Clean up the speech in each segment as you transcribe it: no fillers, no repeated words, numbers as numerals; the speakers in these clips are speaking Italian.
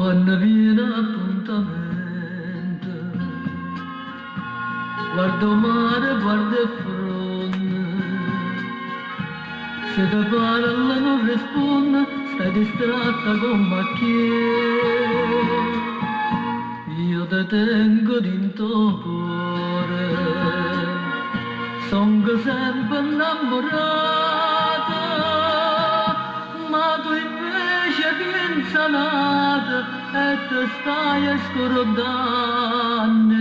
quando viene appuntamento, guardo mare, guardo fronte, se ti parla non risponde, stai distratta come chi io te tengo dentro cuore, son sempre innamorata, ma tu invece pensa nata e te stai scordando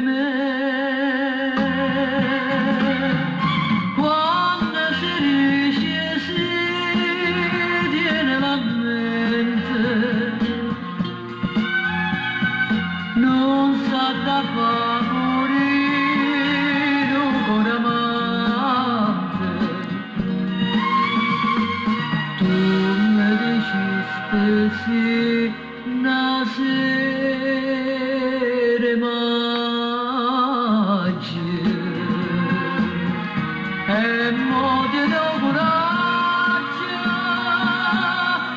me. Quando si dice si tiene la mente, non sa da favorire con amante. Tu mi dicesti sì, nascere magia, e mo ti do coraggio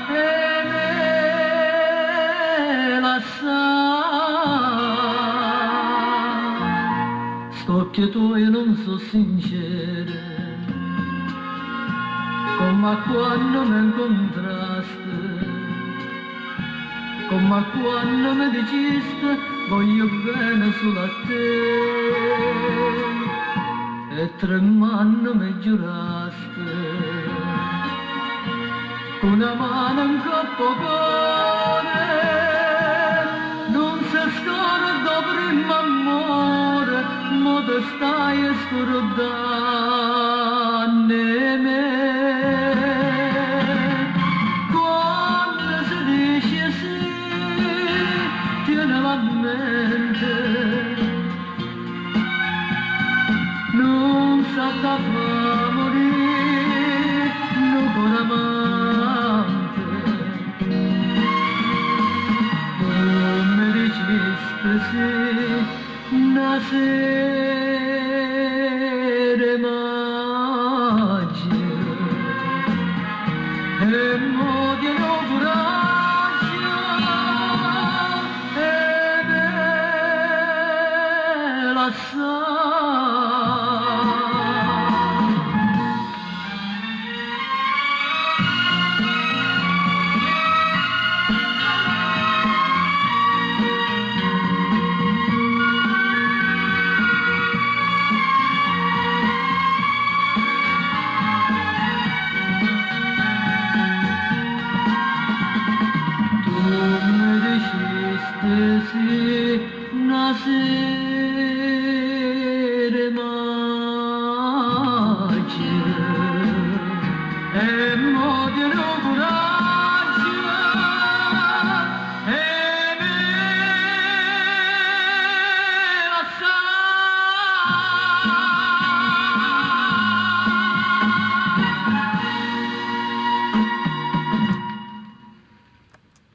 e me la sa. Occhi tuoi non so sincere, come quando mi incontraste, come quando mi diceste voglio bene solo a te, e tremando mi giuraste, con una mano in coppo cuore, non si scorda prima amore, mo te stai scordando me. Quando si dice sì, tiene la mente, non sa da fa morire, non con amante. Tu mi dicesti sì, nascere magia, e mo ti do coraggio e me la sa. Sì, nascere magia,